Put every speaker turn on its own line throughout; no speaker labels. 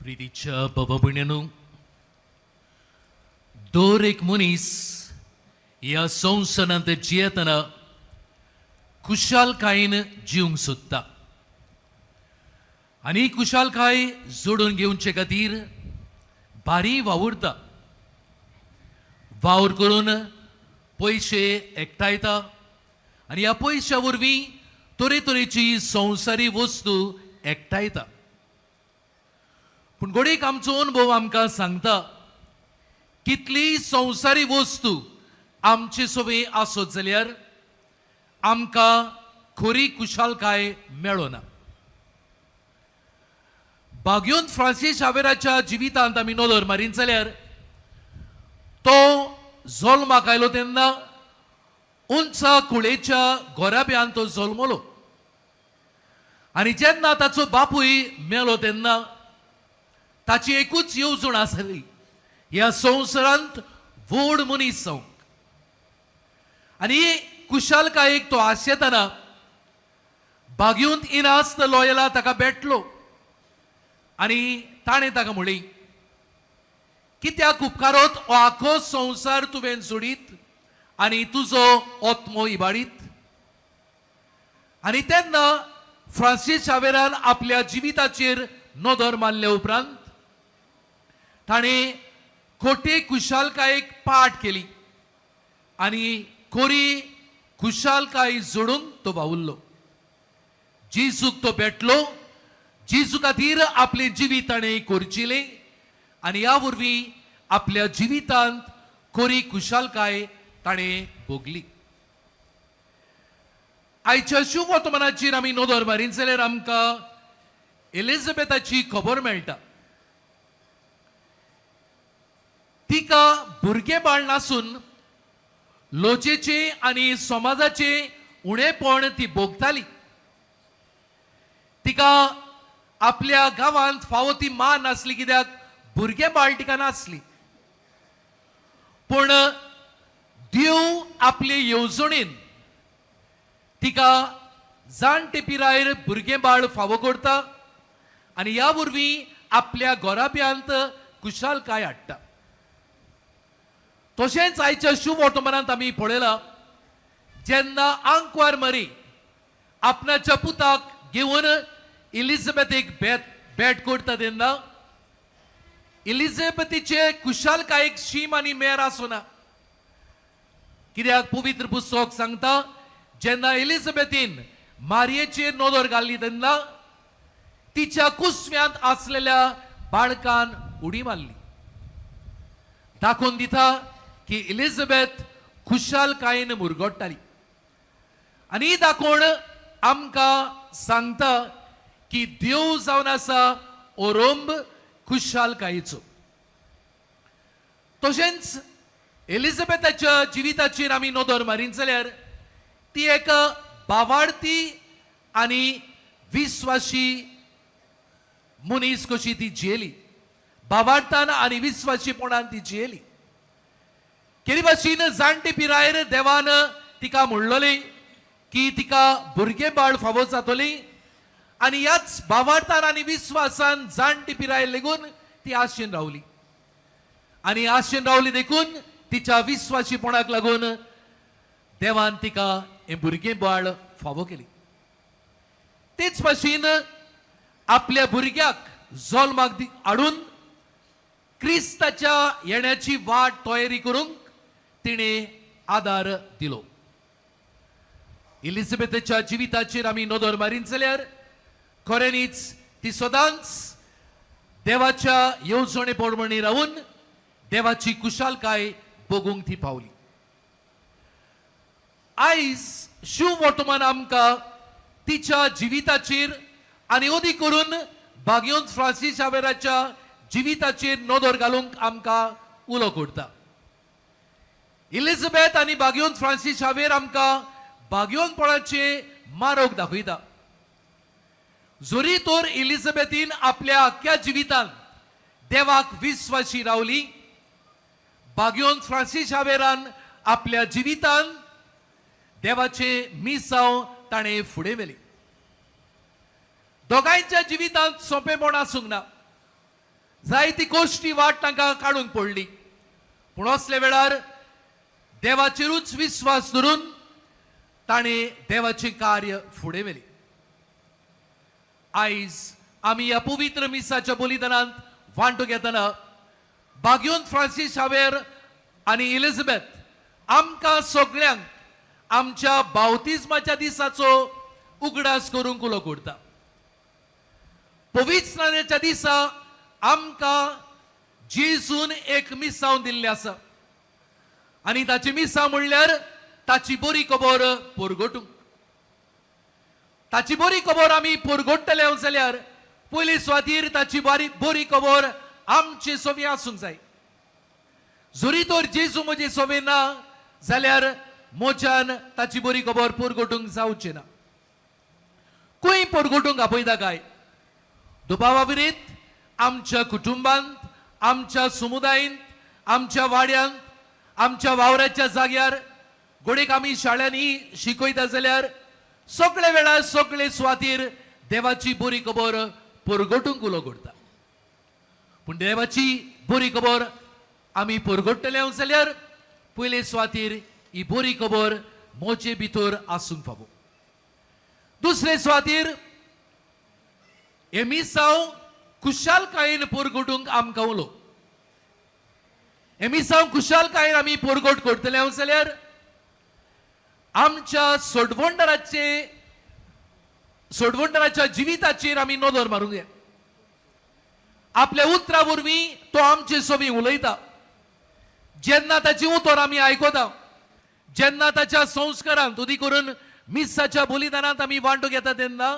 प्रितीच्या भावा भयण्यांनो, दर एक मनीस ह्या संवसारांत जियेतना खुशालकायेन जिवंक सोदता आनी खुशालकाय जोडून घेवचे खातीर भारी वावुरता. वावर करून पयशे एकठायता आनी ह्या पयशा वरवीं तरेतरेची संवसारी वस्तू एकठायता. पूण घडीक आमचो अनुभव आमकां सांगता कितली संवसारी वस्तू आमचे सोबे आसत जाल्यार आमकां खरी खुशालकाय मेळना. भाग्योन फ्रांसीस शावेराच्या जिवितांत आमी नदर मारीत जाल्यार तो जल्माक आयलो तेन्ना उंच कुळेच्या घोराब्यांत तो जल्मलो आनी जेन्ना ताचो बापूय मेलो तेन्ना ताची एकूच येवजण आसली ह्या संवसारांत व्हड मनीस जावंक. आनी खुशालकायेक तो आशेतना भाग्योंत इनास्त लॉयला ताका भेटलो आनी ताणें ताका म्हणलें, कित्याक उपकारोत हो आखो संवसार तुवें जोडीत आनी तुजो ओत्मो इबाडीत. आनी तेन्ना फ्रांसीस शावेरान आपल्या जिविताचेर नदर मारले उपरांत ताणें खोटे खुशालकायेक पाट केली आनी खरी खुशालकाय जोडूंक तो वावुरलो. जेजूक तो भेटलो, जेजू खातीर आपले जिवीत ताणें करचिलें आनी ह्या वरवीं आपल्या जिवितांत खरी खुशालकाय ताणें भोगली. आयच्या शुभ वर्तमानाचेर आमी नदर मारीत जाल्यार आमकां एलिझाबेथाची खबर मेळटा. तिका भुरगें बाळ नासून लोचेचे आनी समाजाचे उणेपण ती भोगताली. तिका आपल्या गांवांत फावो ती मान नासली कित्याक भुरगें बाळ तिका नासली. पूण देव आपले येवजणेन तिका जाणटे पिरायेर भुरगें बाळ फावो करता आनी ह्या वरवीं आपल्या घोराब्यांत खुशालकाय हाडटा. तशेंच आयच्या शुभ वर्तमानांत आमी पळयलां जेन्ना आंकवार मरी आपणाच्या पुताक घेवन एलिझाबेथेक भेट करता तेन्ना एलिझाबेथीचे खुशालकायेक शीम आनी मेर आसना. कित्याक पवित्र पुस्तक सांगता जेन्ना एलिझाबेथीन मारयेचेर नदर घाल्ली तेन्ना तिच्या कुसव्यांत आसलेल्या बाळकान उडी मारली. दाखोवन दिता की एलिझाबेथ खुशालकायेन मुरगोडटाली आनी दाखोवन आमकां सांगता की देव जावन आसा ओरोंब खुशालकायेचो. तशेंच एलिझाबेथाच्या जिविताचेर आमी नदर मारीत जाल्यार ती एक भावार्थी आनी विस्वासी मनीस कशी ती जियेली. भावार्थान आनी विस्वासीपणान ती जियेली. केरी भाशेन जाणटे पिरायेर देवान तिका म्हणलोलें की तिका भुरगें बाळ फावो जातोलें आनी ह्याच भावार्थान आनी विस्वासान जाणटी पिरायेर लेगून ती आशेन रावली आनी आशेन रावली देखून तिच्या विस्वासीपणाक लागून देवान तिका हें भुरगें बाळ फावो केली. तेच भाशेन आपल्या भुरग्याक जल्माक हाडून क्रिस्ताच्या येण्याची वाट तयारी करूंक तिणें आदार दिलो. एलिझाबेथाच्या जिविताचेर आमी नदर मारीत जाल्यार खऱ्यांनीच ती सदांच देवाच्या येवजणे पोरमणी रावून देवाची खुशालकाय भोगूंक ती पावली. आयज शुभ वर्तमान आमकां तिच्या जिविताचेर आनी अदीक करून भाग्योंत फ्रांसीस शावेराच्या जिविताचेर नदर घालूंक आमकां उलो करता. एलिझाबेथ आनी भाग्योंत फ्रांसीस शावेर आमकां भाग्योनपणाचे मार्ग दाखयता. जरी तर एलिझाबेथीन आपल्या आख्या जिवितांत देवाक विस्वासी रावली, भाग्योंत फ्रांसीस शावेरान आपल्या जिवितांत देवाचे मिसांव ताणें फुडें व्हेली. दोगांयच्या जिवितांत सोंपेपण आसूंक ना. जायती गोष्टी वाट तांकां काडून पडली, पूण असले वेळार देवाचेरूच विश्वास धरून ताणे देवाचे कार्य फुडें व्हेले. आयज आमी ह्या पवित्र मिसाच्या बलिदानांत वांटो घेतना बागयोन फ्रांसीस शावेर आनी एलिझाबेथ आमकां सगळ्यांक आमच्या बावतिस्माच्या दिसाचो उगडास करूंक उलो करता. पवित्र स्नानाच्या दिसा आमकां जेजून एक मिसांव दिल्लें आसा आनी ताची मिसां म्हणल्यार ताची बरी खबर परगटूंक. ताची बरी खबर आमी परगट्टले जाल्यार पयले सुवातेर ताची बरी खबर आमचे सोबी आसूंक जाय. जरी तर जेजू म्हजे सोबे ना जाल्यार मोच्यान ताची बरी खबर परगटूंक जावची ना. खंय परगटूंक आपयता काय? दुबावाविरीत आमच्या कुटुंबांत, आमच्या समुदायांत, आमच्या वाड्यांत, आमच्या वावराच्या जाग्यार, गोडेक आमी शाळांनी शिकयता जाल्यार सगळे वेळार सगळे सुवातेर देवाची बरी खबर परगटूंक उलो करता. पूण देवाची बरी खबर आमी परगट्टले जाल्यार पयले सुवातेर ही बरी खबर मोचे भितर आसूंक फावो. दुसरे सुवातेर हे मिसांव खुशालकायेन परगटूंक आमकां उलो. हे मिसांव खुशालकायेन आमी परगट करतले जाल्यार आमच्या सोडवंडराच्या जिविताचेर आमी नदर मारूंक जाय. आपल्या उतरा वरवीं तो आमचे सोबी उलयता. जेन्ना ताची उतर आमी आयकता, जेन्ना ताच्या संस्कारांत उदी करून मिसाच्या बलिदानांत आमी वांटो घेता तेन्ना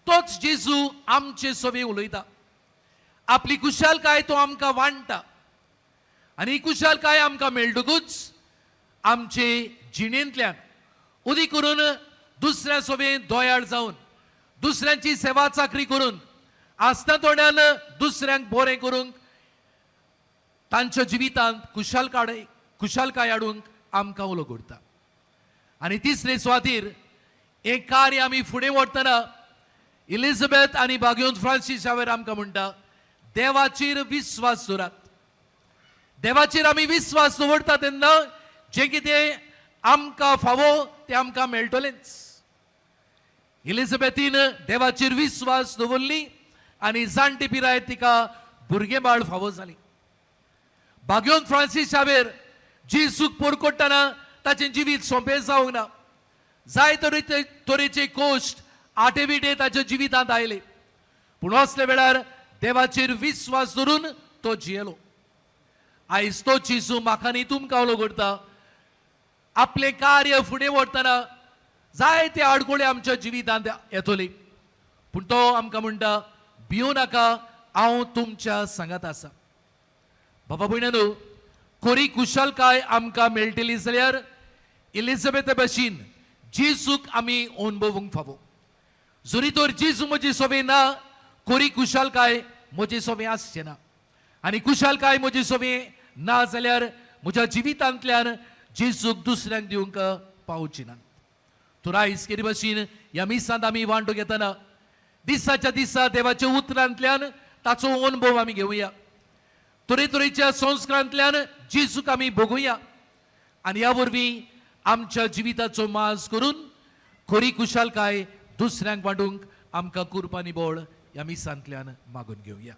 तोच जेजू आमचे सोबी उलयता. आपली कुशालकाय तो आमकां वांटता आनी ही कुशालकाय आमकां मेळटकूच आमचे जिणेंतल्यान उदी करून दुसऱ्या सोबेन दोयाळ जावन दुसऱ्यांची सेवा चाकरी करून आसता तोंड्यान दुसऱ्यांक बरें करूंक तांच्या जिवितांत कुशालकाय हाडूंक आमकां उलो करता. आनी तिसरे सुवातेर एक कार्य आमी फुडें व्हरतना एलिझाबेथ आनी बागयोन फ्रांसीस शावेर आमकां म्हणटा देवाचेर विश्वास दवरात. देवाचेर आमी विश्वास दवरता तेन्ना जें कितें आमकां फावो तें आमकां मेळटलेंच. एलिझाबेथीन देवाचेर विश्वास दवरली आनी जाणटे पिरायेर तिका भुरगेंबाळ फावो जाली. बागयोन फ्रांसीस शावेर जेजूक परगट्टना ताचें जिवीत सोंपें जावंक ना. जाय तरेचे कोश्ट आटेविटे ताच्या जिवितांत आयले, पूण असले वेळार देवाचेर विश्वास धरून तो जियेलो. आयज तो जेजू म्हाका आनी तुमकां उलो करता. आपले कार्य फुडें व्हरतना जायते आडखळी आमच्या जिवितांत येतली, पूण तो आमकां म्हणटा भियो नाका, हांव तुमच्या सांगात आसा. बाबा भयणानो, खरी कुशलकाय आमकां मेळटली जाल्यार एलिझाबेथे भशेन जेजूक आमी अनुभवूंक फावो. जरी तर जेजू म्हजे सोबे ना, खरी कुशलकाय म्हजे सोबे आसचे ना. आनी कुशलकाय म्हजे सोबे ना जाल्यार म्हज्या जिवितांतल्यान जेजूक दुसऱ्यांक दिवंक पावची ना. तर आयज केरी भशेन ह्या मिसांत आमी वांटो घेतना दिसाच्या दिसा देवाच्या उतरांतल्यान ताचो अनुभव आमी घेवया. तरेतरेच्या संस्कारांतल्यान जेजूक आमी भोगुया आनी ह्या वरवीं आमच्या जिविताचो माज करून खरी कुशलकाय दुसऱ्यांक वांटूंक आमकां कृपा आनी बळ ह्या मिसांतल्यान मागून घेवया.